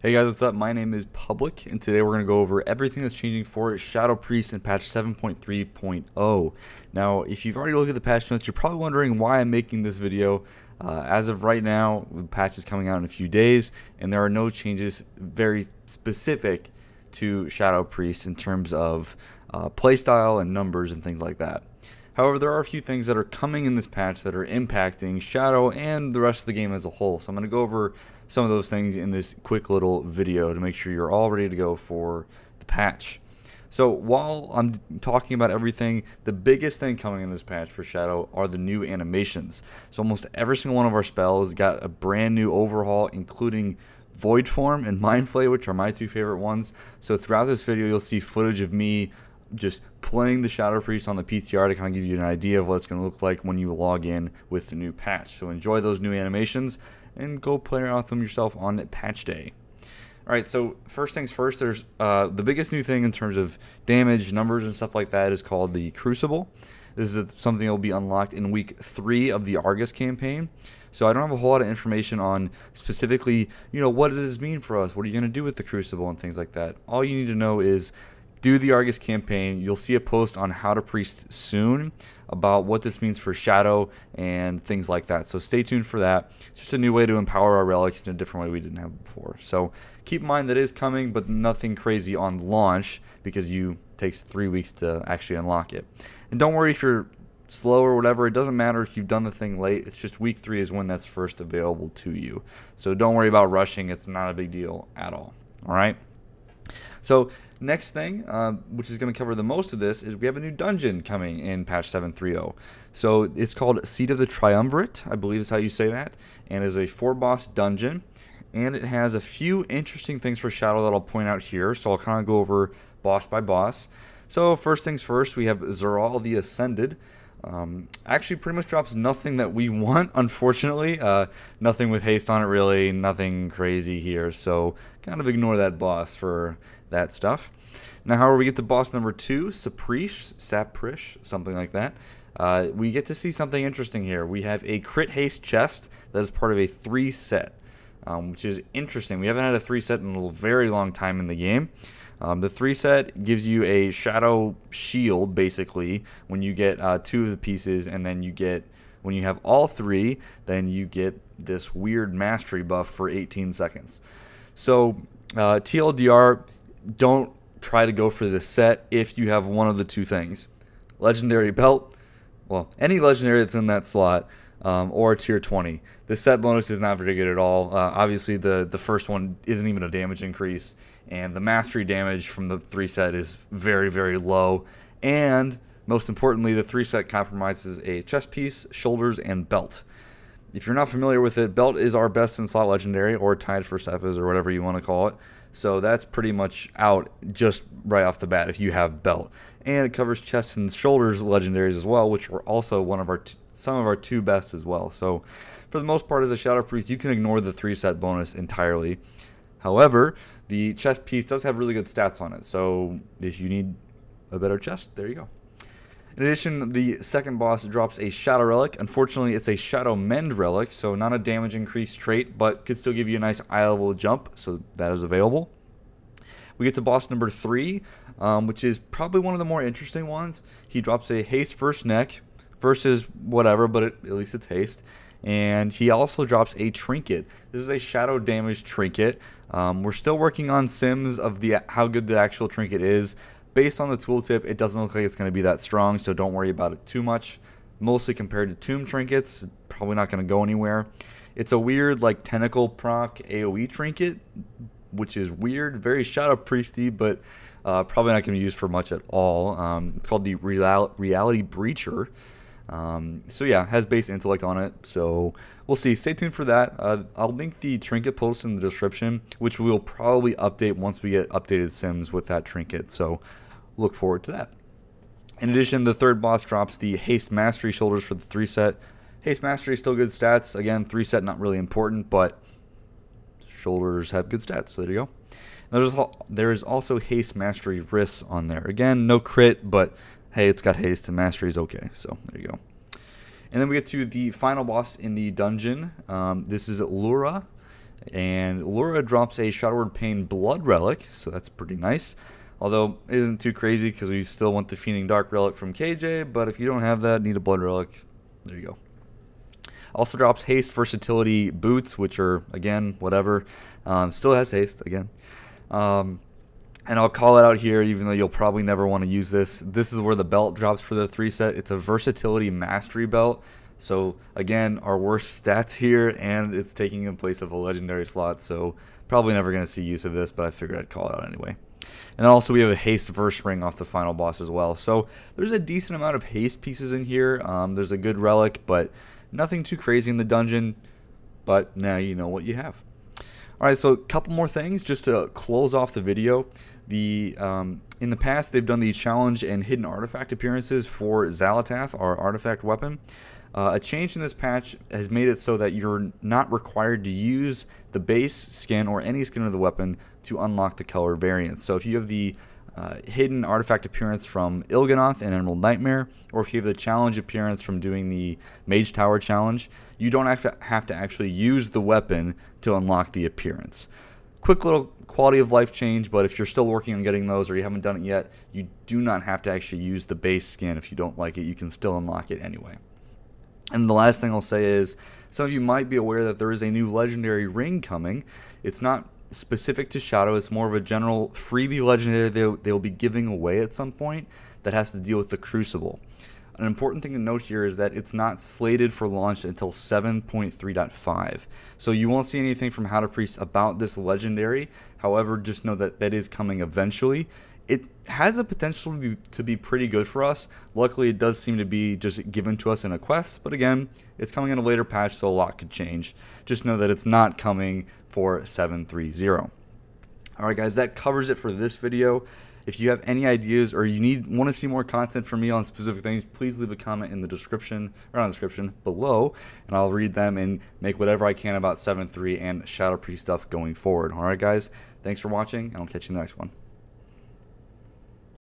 Hey guys, what's up? My name is Public, and today we're going to go over everything that's changing for Shadow Priest in patch 7.3.0. Now, if you've already looked at the patch notes, you're probably wondering why I'm making this video. As of right now, the patch is coming out in a few days, and there are no changes very specific to Shadow Priest in terms of playstyle and numbers and things like that. However, there are a few things that are coming in this patch that are impacting Shadow and the rest of the game as a whole. So I'm going to go over some of those things in this quick little video to make sure you're all ready to go for the patch. So while I'm talking about everything, the biggest thing coming in this patch for Shadow are the new animations. So almost every single one of our spells got a brand new overhaul, including Void Form and Mind Flay, which are my two favorite ones. So throughout this video, you'll see footage of me just playing the Shadow Priest on the PTR to kind of give you an idea of what it's going to look like when you log in with the new patch. So enjoy those new animations and go play around with them yourself on patch day. Alright, so first things first, there's the biggest new thing in terms of damage, numbers, and stuff like that is called the Crucible. This is something that will be unlocked in week 3 of the Argus campaign. So I don't have a whole lot of information on specifically, what does this mean for us? What are you going to do with the Crucible and things like that? All you need to know is do the Argus campaign. You'll see a post on How to Priest soon about what this means for Shadow and things like that. So stay tuned for that. It's just a new way to empower our relics in a different way we didn't have before. So keep in mind that is coming, but nothing crazy on launch because it takes 3 weeks to actually unlock it. And don't worry if you're slow or whatever. It doesn't matter if you've done the thing late. It's just week 3 is when that's first available to you. So don't worry about rushing. It's not a big deal at all. All right. So next thing, which is going to cover the most of this, is we have a new dungeon coming in patch 7.3.0. So it's called Seat of the Triumvirate, I believe is how you say that, and is a 4-boss dungeon, and it has a few interesting things for Shadow that I'll point out here. So I'll kind of go over boss by boss. So first things first, we have Zeral the Ascended. Actually pretty much drops nothing that we want, unfortunately. Nothing with haste on it really, nothing crazy here, so kind of ignore that boss for that stuff. Now however, we get to boss number 2, Saprish, something like that. We get to see something interesting here. We have a crit haste chest that is part of a 3 set, which is interesting. We haven't had a 3 set in a very long time in the game. The 3 set gives you a Shadow Shield, basically, when you get 2 of the pieces, and then when you have all 3, then you get this weird mastery buff for 18 seconds. So, TLDR, don't try to go for this set if you have one of the 2 things. Legendary Belt, well, any legendary that's in that slot, or tier 20. The set bonus is not very good at all. Obviously, the first one isn't even a damage increase, and the mastery damage from the 3 set is very, very low. And most importantly, the 3 set compromises a chest piece, shoulders, and belt. If you're not familiar with it, belt is our best in slot legendary, or tied for Cephas, or whatever you want to call it. So that's pretty much out just right off the bat if you have belt. And it covers chest and shoulders legendaries as well, which are also some of our 2 best as well. So for the most part, as a Shadow Priest, you can ignore the 3 set bonus entirely. However, the chest piece does have really good stats on it. So if you need a better chest, there you go. In addition, the second boss drops a Shadow Relic. Unfortunately, it's a Shadow Mend Relic, so not a damage increase trait, but could still give you a nice eye level jump, so that is available. We get to boss number 3, which is probably one of the more interesting ones. He drops a Haste First Neck versus whatever, but at least it's haste. And he also drops a trinket. This is a shadow damage trinket. We're still working on sims of how good the actual trinket is. Based on the tooltip, it doesn't look like it's going to be that strong, so don't worry about it too much. Mostly compared to tomb trinkets, probably not going to go anywhere. It's a weird like tentacle proc AoE trinket, which is weird, very Shadow Priesty, but probably not going to be used for much at all. It's called the Reality Breacher. So yeah, has base intellect on it, so we'll see. Stay tuned for that. I'll link the trinket post in the description, which we'll probably update once we get updated sims with that trinket, so look forward to that. In addition, the third boss drops the Haste Mastery Shoulders for the 3 set. Haste Mastery is still good stats. Again, 3 set not really important, but shoulders have good stats, so there you go. There is also Haste Mastery Wrists on there. Again, no crit, but hey, it's got haste and mastery is okay, so there you go. And then we get to the final boss in the dungeon. This is Lura. And Laura drops a Shadowward Pain Blood Relic, so that's pretty nice. Although it isn't too crazy because we still want the Fiending Dark Relic from KJ, but if you don't have that, need a Blood Relic, there you go. Also drops Haste Versatility Boots, which are, again, whatever. Still has Haste, again. And I'll call it out here, even though you'll probably never want to use this. This is where the belt drops for the 3 set. It's a Versatility Mastery Belt. So, again, our worst stats here, and it's taking in place of a Legendary slot. So, probably never going to see use of this, but I figured I'd call it out anyway. And also we have a Haste Verse Ring off the final boss as well. So, there's a decent amount of Haste pieces in here. There's a good Relic, but nothing too crazy in the dungeon, but now you know what you have. Alright, so a couple more things just to close off the video. In the past, they've done the challenge and hidden artifact appearances for Xalatath, our artifact weapon. A change in this patch has made it so that you're not required to use the base skin or any skin of the weapon to unlock the color variants. So if you have the hidden artifact appearance from Il'gynoth and Emerald Nightmare, or if you have the challenge appearance from doing the Mage Tower challenge, you don't have to actually use the weapon to unlock the appearance. Quick little quality of life change, but if you're still working on getting those or you haven't done it yet, you do not have to actually use the base skin. If you don't like it, you can still unlock it anyway. And the last thing I'll say is, some of you might be aware that there is a new legendary ring coming. It's not specific to Shadow, it's more of a general freebie legendary they'll be giving away at some point that has to deal with the Crucible. An important thing to note here is that it's not slated for launch until 7.3.5. So you won't see anything from How to Priest about this legendary. However, just know that that is coming eventually. It has a potential to be pretty good for us. Luckily, it does seem to be just given to us in a quest. But again, it's coming in a later patch, so a lot could change. Just know that it's not coming for 7.3.0. Alright guys, that covers it for this video. If you have any ideas or you want to see more content from me on specific things, please leave a comment in the description, or not in the description, below, and I'll read them and make whatever I can about 7.3 and Shadow Priest stuff going forward. Alright guys, thanks for watching, and I'll catch you in the next one.